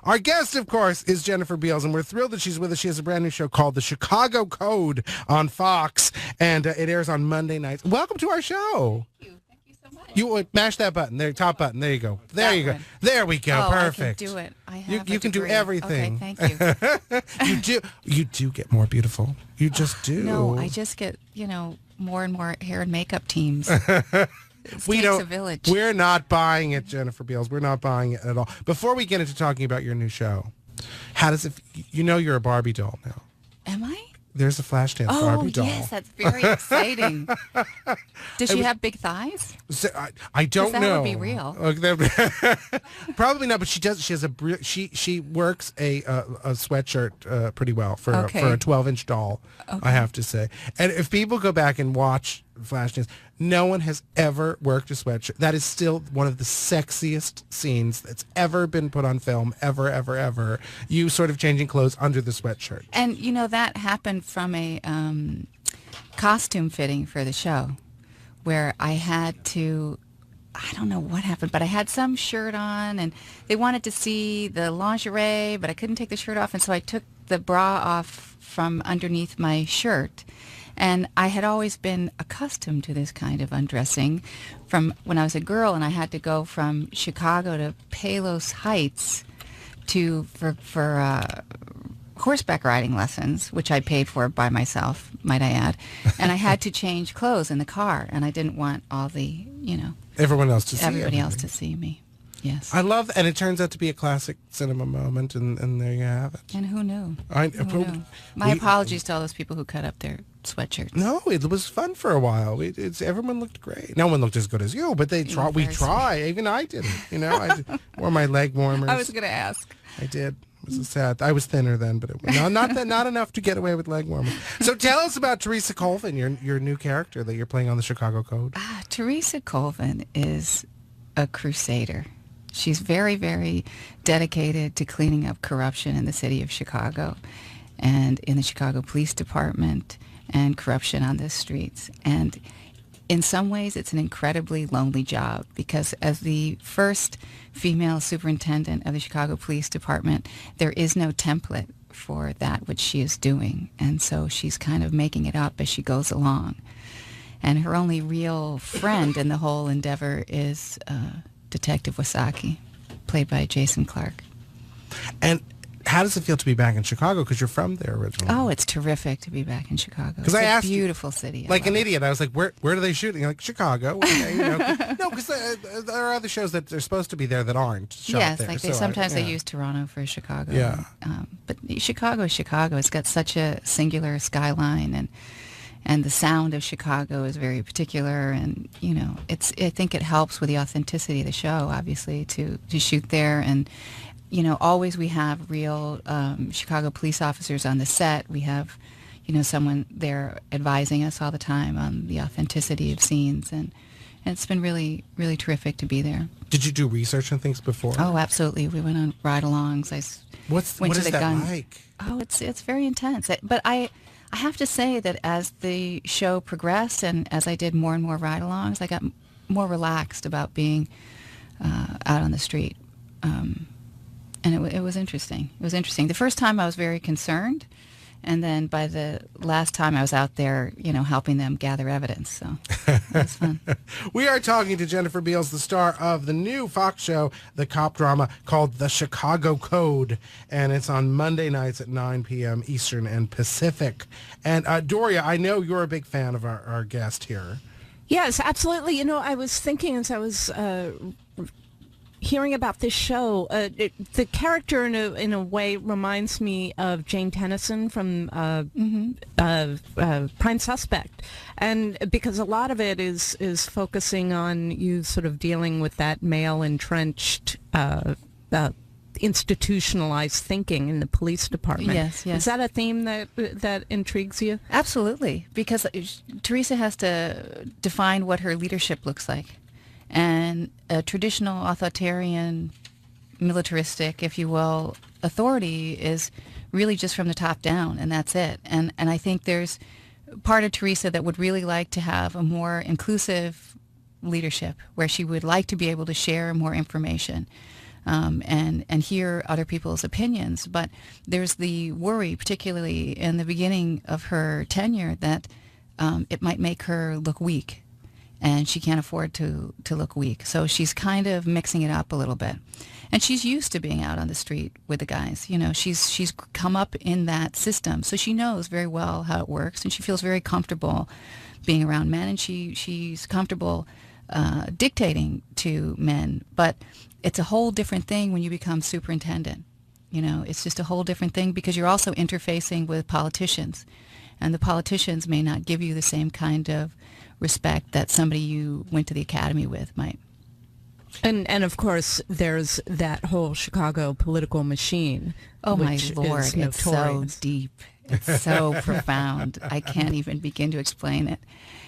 Our guest, of course, is Jennifer Beals, and we're thrilled that she's with us. She has a brand new show called The Chicago Code on Fox, and it airs on Monday nights. Welcome to our show. Thank you so much. You mash that button there, top button. There you go. There That you go. one. There we go. Oh, Perfect. I can do it. I have You can do degree. everything. Okay, thank you. You do get more beautiful. You just do. No, I just get, more and more hair and makeup teams. It We takes don't. a village. We're not buying it, Jennifer Beals. We're not buying it at all. Before we get into talking about your new show, how does it? You're a Barbie doll now. Am I? There's a Flashdance Oh, Barbie doll. yes, that's very exciting. Does she have big thighs? So, I don't 'Cause that know. would be real. Probably not, but she does. She has she works a sweatshirt pretty well for a 12-inch doll. Okay. I have to say. And if people go back and watch Flashdance, no one has ever worked a sweatshirt. That is still one of the sexiest scenes that's ever been put on film, ever, ever, ever. You sort of changing clothes under the sweatshirt. And, that happened from a costume fitting for the show where I had to, I don't know what happened, but I had some shirt on and they wanted to see the lingerie, but I couldn't take the shirt off. And so I took the bra off from underneath my shirt. And I had always been accustomed to this kind of undressing from when I was a girl, and I had to go from Chicago to Palos Heights for horseback riding lessons, which I paid for by myself, might I add. And I had to change clothes in the car, and I didn't want all the, Everyone else to see everybody else everything. to see me. Yes. I love, and it turns out to be a classic cinema moment, and there you have it. And who knew? Who knew? My apologies to all those people who cut up their sweatshirts. No, it was fun for a while. Everyone looked great. No one looked as good as you, but they try. We try. Even I did it. I wore my leg warmers. I was going to ask. I did. It was sad. I was thinner then, but not enough to get away with leg warmers. So tell us about Teresa Colvin, your new character that you're playing on the Chicago Code. Teresa Colvin is a crusader. She's very, very dedicated to cleaning up corruption in the city of Chicago and in the Chicago Police Department and corruption on the streets. And in some ways, it's an incredibly lonely job because as the first female superintendent of the Chicago Police Department, there is no template for that which she is doing. And so she's kind of making it up as she goes along. And her only real friend in the whole endeavor is Detective Wasaki, played by Jason Clarke. And how does it feel to be back in Chicago? Because you're from there originally. Oh, it's terrific to be back in Chicago. Because I asked beautiful city. Like an idiot, I was like, "Where do they shoot?" And you're like, "Chicago." Okay, No, because there are other shows that are supposed to be there that aren't shot yes, there. like So sometimes yeah. they use Toronto for Chicago. Yeah. But Chicago is Chicago. It's got such a singular skyline, and the sound of Chicago is very particular. And I think it helps with the authenticity of the show, obviously, to shoot there. And always we have real Chicago police officers on the set. We have, someone there advising us all the time on the authenticity of scenes. And it's been really, really terrific to be there. Did you do research on things before? Oh, absolutely. We went on ride-alongs. What is that like? Oh, it's very intense. But I have to say that as the show progressed and as I did more and more ride-alongs, I got more relaxed about being out on the street. And it was interesting. It was interesting. The first time I was very concerned, and then by the last time I was out there, helping them gather evidence. So it was fun. We are talking to Jennifer Beals, the star of the new Fox show, the cop drama called The Chicago Code, and it's on Monday nights at 9 p.m. Eastern and Pacific. And Doria, I know you're a big fan of our guest here. Yes, absolutely. I was thinking as I was hearing about this show, the character in a way reminds me of Jane Tennyson from Prime Suspect, and because a lot of it is focusing on you sort of dealing with that male entrenched institutionalized thinking in the police department. Yes. Is that a theme that intrigues you? Absolutely, because Teresa has to define what her leadership looks like. And a traditional authoritarian, militaristic, if you will, authority is really just from the top down, and that's it. And I think there's part of Teresa that would really like to have a more inclusive leadership, where she would like to be able to share more information. and hear other people's opinions. But there's the worry, particularly in the beginning of her tenure, that it might make her look weak, and she can't afford to look weak. So she's kind of mixing it up a little bit. And she's used to being out on the street with the guys. You know, she's come up in that system, so she knows very well how it works, and she feels very comfortable being around men, and she's comfortable dictating to men. But it's a whole different thing when you become superintendent. You know, it's just a whole different thing because you're also interfacing with politicians, and the politicians may not give you the same kind of respect that somebody you went to the academy with might. And of course, there's that whole Chicago political machine. Oh my which Lord, is it's so notorious. deep. It's so profound. I can't even begin to explain it.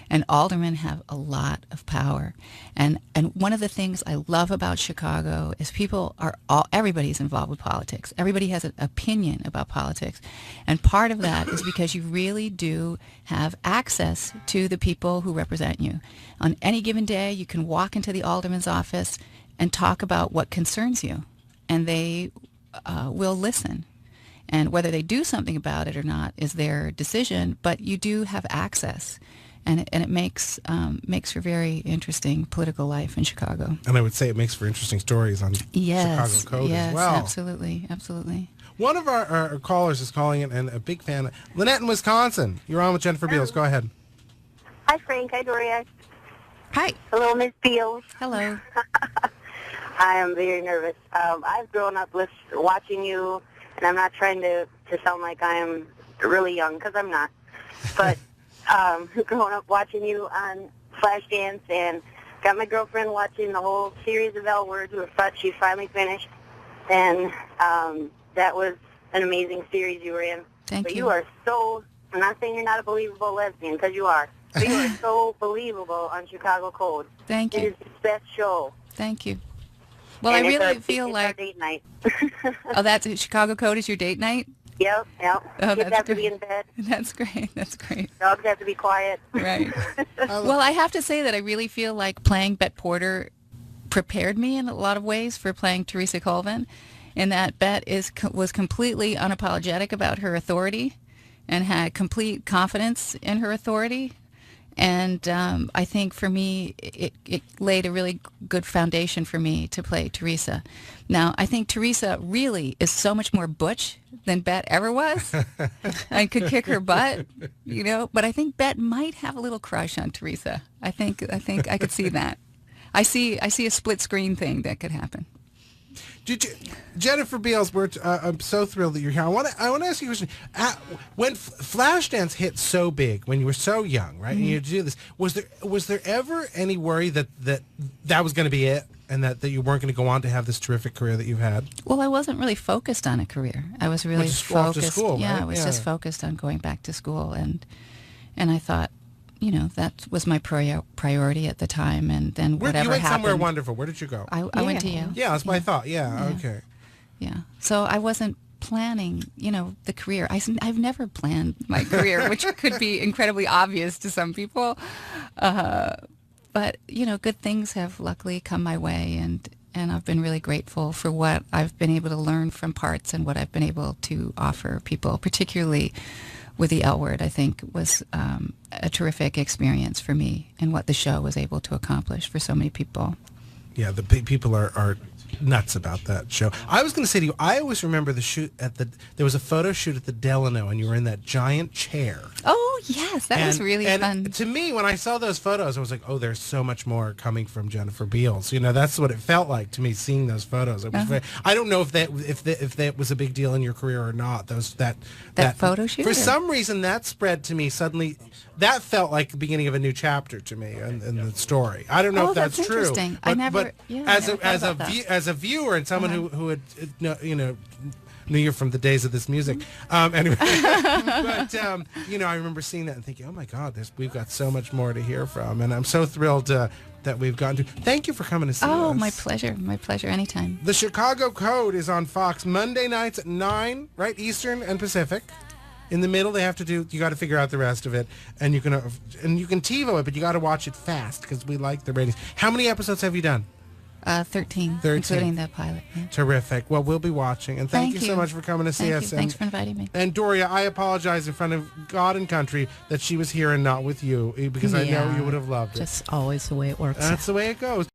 And aldermen have a lot of power. And one of the things I love about Chicago is everybody's involved with politics. Everybody has an opinion about politics. And part of that is because you really do have access to the people who represent you. On any given day, you can walk into the alderman's office and talk about what concerns you. And they will listen. And whether they do something about it or not is their decision, but you do have access. And it makes for very interesting political life in Chicago. And I would say it makes for interesting stories on Chicago Code as well. Yes, absolutely, absolutely. One of our callers is calling it, and a big fan. Lynette in Wisconsin. You're on with Jennifer Beals. Go ahead. Hi, Frank. Hi, Doria. Hi. Hello, Miss Beals. Hello. I am very nervous. I've grown up watching you, and I'm not trying to sound like I'm really young, because I'm not. But growing up watching you on Flashdance, and got my girlfriend watching the whole series of L Words. We thought she finally finished, and that was an amazing series you were in. Thank but you. You are so, I'm not saying you're not a believable lesbian, because you are. But you are so believable on Chicago Code. Thank It you. is the best show. Thank you. Well, And I it's really our- feel it's like... our date night. Oh, that's Chicago Code is your date night? Yep. Oh, Kids that's have to be great. in bed. That's great. That's great. Dogs have to be quiet. Right. Well, I have to say that I really feel like playing Bet Porter prepared me in a lot of ways for playing Teresa Colvin, in that Bet was completely unapologetic about her authority and had complete confidence in her authority. And I think for me, it laid a really good foundation for me to play Teresa. Now, I think Teresa really is so much more butch than Bet ever was. I could kick her butt, you know, but I think Bet might have a little crush on Teresa. I think I could see that. I see a split screen thing that could happen. Jennifer Beals, I'm so thrilled that you're here. I want to ask you a question. When Flashdance hit so big, when you were so young, right, and you had to do this, was there ever any worry that was going to be it, and that you weren't going to go on to have this terrific career that you've had? Well, I wasn't really focused on a career. I was really Off to focused. school, yeah, right? I was just focused on going back to school, and I thought, you know, that was my priority at the time, and then whatever you went happened. somewhere wonderful. Where did you go? I went to Yale. Yeah, that's what I thought. Yeah, okay. Yeah. So I wasn't planning, you know, the career. I've never planned my career, which could be incredibly obvious to some people. But, you know, good things have luckily come my way, and I've been really grateful for what I've been able to learn from parts and what I've been able to offer people, particularly with the L Word. I think was a terrific experience for me, and what the show was able to accomplish for so many people. Yeah, the big people are nuts about that show. I was going to say to you, I always remember the shoot there was a photo shoot at the Delano, and you were in that giant chair. Oh, yes, that was really fun. To me, when I saw those photos, I was like, oh, there's so much more coming from Jennifer Beals. You know, that's what it felt like to me, seeing those photos. It was I don't know if that was a big deal in your career or not. That photo shoot? For some reason, that spread to me suddenly. That felt like the beginning of a new chapter to me in the story. I don't know if that's true. Interesting. I never as a viewer and someone who had knew you from the days of this music. Anyway, but you know, I remember seeing that and thinking, oh my God, we've got so much more to hear from, and I'm so thrilled that we've gotten to. Thank you for coming to see us. Oh, my pleasure. My pleasure. Anytime. The Chicago Code is on Fox Monday nights at 9, right, Eastern and Pacific. In the middle, you got to figure out the rest of it, and you can TiVo it, but you got to watch it fast because we like the ratings. How many episodes have you done? 13, 13. including the pilot. Yeah. Terrific. Well, we'll be watching. And thank you so much for coming to see us. Thanks for inviting me. And Doria, I apologize in front of God and country that she was here and not with you, because I know you would have loved it. Just always the way it works. That's the way it goes.